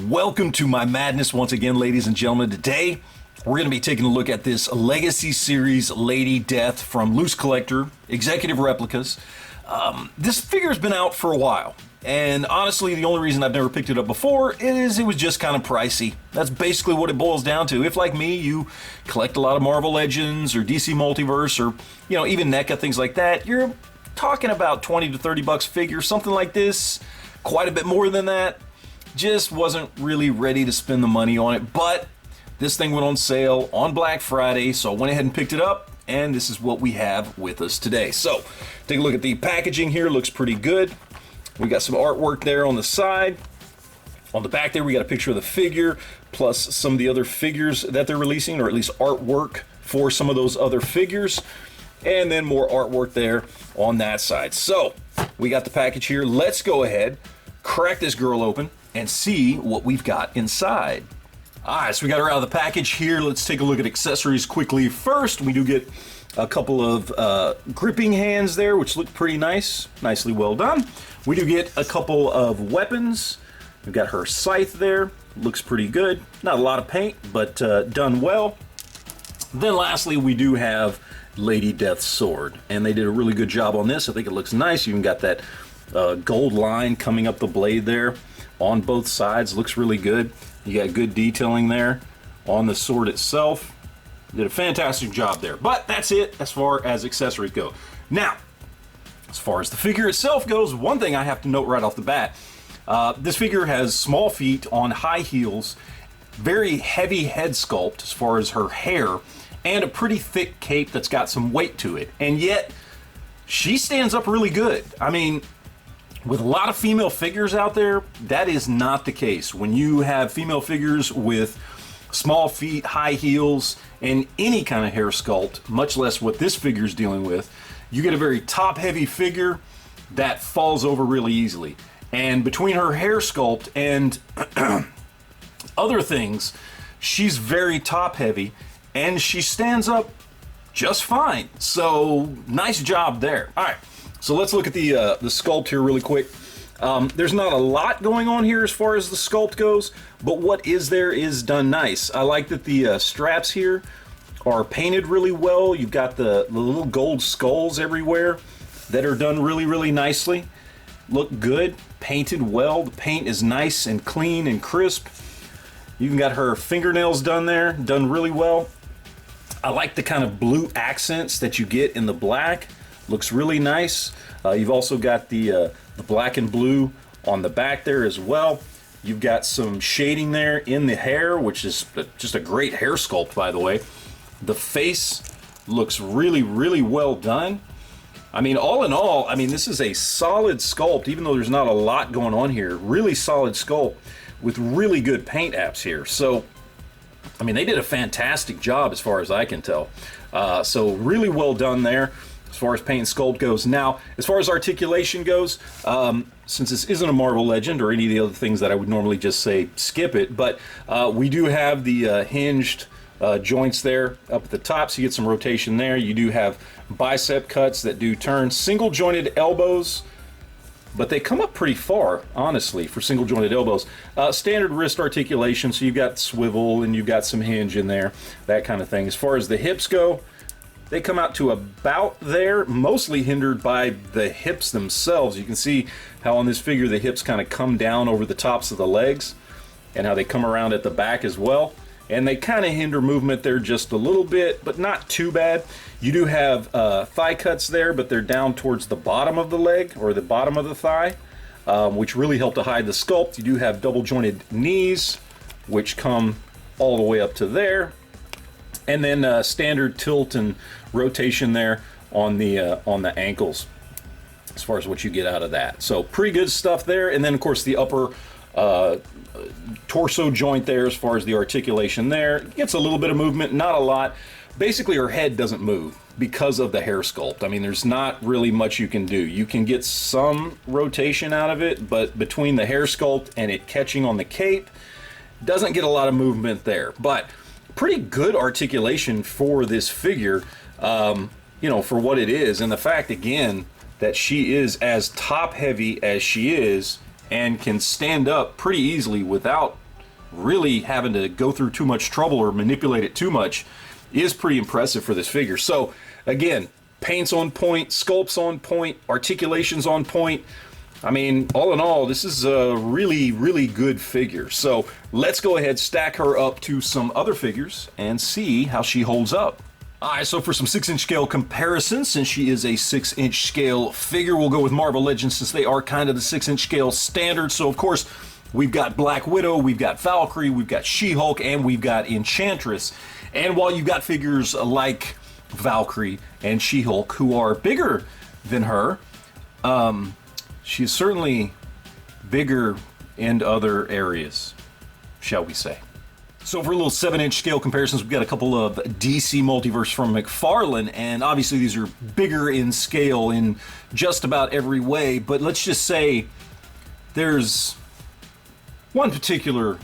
Welcome to my madness once again, ladies and gentlemen. Today, we're going to be taking a look at this Legacy Series Lady Death from LooseCollector, Executive Replicas. This figure's been out for a while, and honestly, the only reason I've never picked it up before is it was just kind of pricey. That's basically what it boils down to. If, like me, you collect a lot of Marvel Legends or DC Multiverse or, even NECA, things like that, you're talking about 20 to 30 bucks figure, something like this, quite a bit more than that. Just wasn't really ready to spend the money on it, but this thing went on sale on Black Friday, so I went ahead and picked it up, and this is what we have with us today. So, take a look at the packaging here. Looks pretty good. We got some artwork there on the side. On the back there, we got a picture of the figure, plus some of the other figures that they're releasing, or at least artwork for some of those other figures. And then more artwork there on that side. So, we got the package here. Let's go ahead, crack this girl open, and see what we've got inside. Alright, so we got her out of the package here. Let's take a look at accessories quickly. First, we do get a couple of gripping hands there, which look pretty nice. Nicely well done. We do get a couple of weapons. We've got her scythe there. Looks pretty good. Not a lot of paint, but done well. Then lastly, we do have Lady Death's sword, and they did a really good job on this. I think it looks nice. You even got that gold line coming up the blade there on both sides. Looks really good. You got good detailing there on the sword itself. Did a fantastic job there. But that's it as far as accessories go. Now, as far as the figure itself goes, one thing I have to note right off the bat, this figure has small feet on high heels, very heavy head sculpt as far as her hair, and a pretty thick cape that's got some weight to it. And yet, she stands up really good. I mean, with a lot of female figures out there, that is not the case. When you have female figures with small feet, high heels, and any kind of hair sculpt, much less what this figure is dealing with, you get a very top-heavy figure that falls over really easily. And between her hair sculpt and other things, she's very top-heavy, and she stands up just fine. So, nice job there. All right. So let's look at the sculpt here really quick. There's not a lot going on here as far as the sculpt goes, but what is there is done nice. I like that the straps here are painted really well. You've got the little gold skulls everywhere that are done really, really nicely. Look good, painted well. The paint is nice and clean and crisp. You even got her fingernails done there, done really well. I like the kind of blue accents that you get in the black. Looks really nice. You've also got the black and blue on the back there as well. You've got some shading there in the hair, which is just a great hair sculpt, by the way. The face looks really, really well done. I mean, all in all, I mean, this is a solid sculpt, even though there's not a lot going on here. Really solid sculpt with really good paint apps here. So, I mean, they did a fantastic job as far as I can tell. So really well done there as far as paint and sculpt goes. Now, as far as articulation goes, since this isn't a Marvel Legend or any of the other things that I would normally just say skip it, but we do have the hinged joints there up at the top, so you get some rotation there. You do have bicep cuts that do turn, single jointed elbows, but they come up pretty far, honestly, for single jointed elbows. Standard wrist articulation, so you've got swivel and you've got some hinge in there, that kind of thing. As far as the hips go, they come out to about there, mostly hindered by the hips themselves. You can see how on this figure the hips kind of come down over the tops of the legs and how they come around at the back as well. And they kind of hinder movement there just a little bit, but not too bad. You do have thigh cuts there, but they're down towards the bottom of the leg or the bottom of the thigh, which really help to hide the sculpt. You do have double jointed knees, which come all the way up to there. And then standard tilt and rotation there on the ankles as far as what you get out of that. So pretty good stuff there. And then of course the upper torso joint there, as far as the articulation there, gets a little bit of movement, not a lot. Basically her head doesn't move because of the hair sculpt. I mean, there's not really much you can do. You can get some rotation out of it, but between the hair sculpt and it catching on the cape, doesn't get a lot of movement there. But pretty good articulation for this figure, for what it is, and the fact again that she is as top heavy as she is and can stand up pretty easily without really having to go through too much trouble or manipulate it too much is pretty impressive for this figure. So again, paint's on point, sculpt's on point, articulation's on point. I mean, all in all, this is a really, really good figure. So let's go ahead, stack her up to some other figures and see how she holds up. All right, so for some 6-inch scale comparison, since she is a 6-inch scale figure, we'll go with Marvel Legends since they are kind of the 6-inch scale standard. So of course, we've got Black Widow, we've got Valkyrie, we've got She-Hulk, and we've got Enchantress. And while you've got figures like Valkyrie and She-Hulk who are bigger than her, she's certainly bigger in other areas, shall we say. So for a little 7-inch scale comparisons, we've got a couple of DC Multiverse from McFarlane, and obviously these are bigger in scale in just about every way, but let's just say there's one particular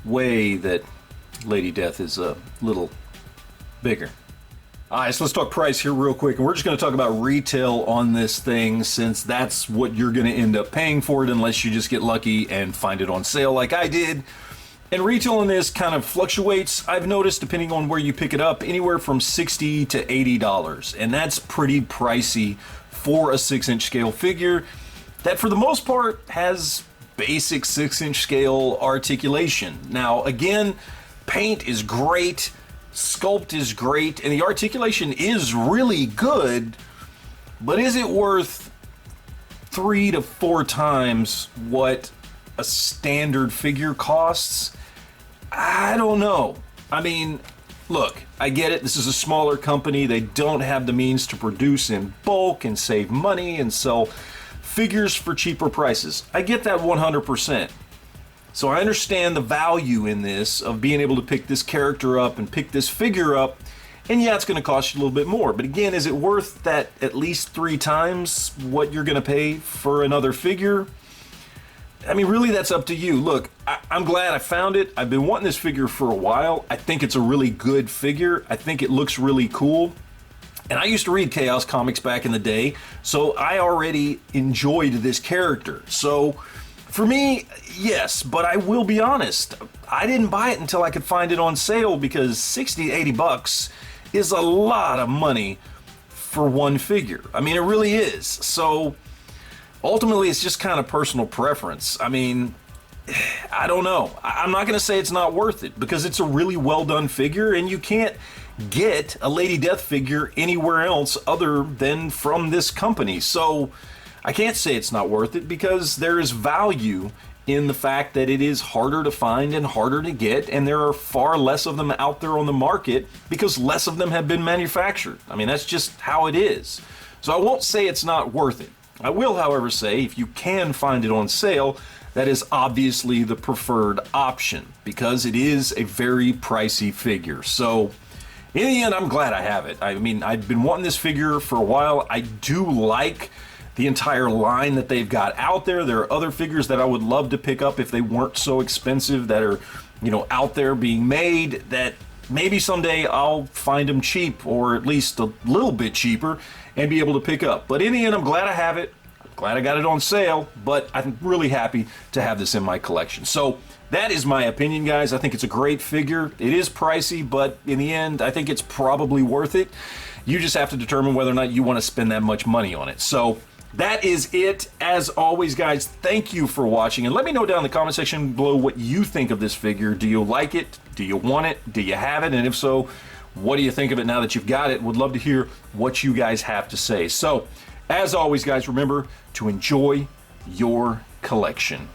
way that Lady Death is a little bigger. Alright, so let's talk price here real quick, and we're just going to talk about retail on this thing since that's what you're going to end up paying for it unless you just get lucky and find it on sale like I did. And retail on this kind of fluctuates, I've noticed, depending on where you pick it up, anywhere from $60 to $80. And that's pretty pricey for a 6-inch scale figure that for the most part has basic 6-inch scale articulation. Now, again, paint is great, sculpt is great, and the articulation is really good, but is it worth 3 to 4 times what a standard figure costs? I don't know. I mean, look, I get it. This is a smaller company. They don't have the means to produce in bulk and save money and sell figures for cheaper prices. I get that 100%. So I understand the value in this of being able to pick this character up and pick this figure up. And yeah, it's going to cost you a little bit more. But again, is it worth that at least 3 times what you're going to pay for another figure? I mean, really, that's up to you. Look, I'm glad I found it. I've been wanting this figure for a while. I think it's a really good figure. I think it looks really cool. And I used to read Chaos comics back in the day, so I already enjoyed this character. So for me, yes, but I will be honest, I didn't buy it until I could find it on sale because 60 to 80 bucks is a lot of money for one figure. I mean, it really is. So ultimately, it's just kind of personal preference. I mean, I don't know. I'm not going to say it's not worth it because it's a really well done figure and you can't get a Lady Death figure anywhere else other than from this company. So I can't say it's not worth it because there is value in the fact that it is harder to find and harder to get, and there are far less of them out there on the market because less of them have been manufactured. I mean, that's just how it is. So I won't say it's not worth it. I will, however, say if you can find it on sale, that is obviously the preferred option because it is a very pricey figure. So in the end, I'm glad I have it. I mean, I've been wanting this figure for a while. I do like the entire line that they've got out there. There are other figures that I would love to pick up if they weren't so expensive that are, you know, out there being made that maybe someday I'll find them cheap or at least a little bit cheaper and be able to pick up. But in the end, I'm glad I have it. I'm glad I got it on sale, but I'm really happy to have this in my collection. So that is my opinion, guys. I think it's a great figure. It is pricey, but in the end, I think it's probably worth it. You just have to determine whether or not you want to spend that much money on it. So that is it. As always, guys, thank you for watching. And let me know down in the comment section below what you think of this figure. Do you like it? Do you want it? Do you have it? And if so, what do you think of it now that you've got it? Would love to hear what you guys have to say. So, as always, guys, remember to enjoy your collection.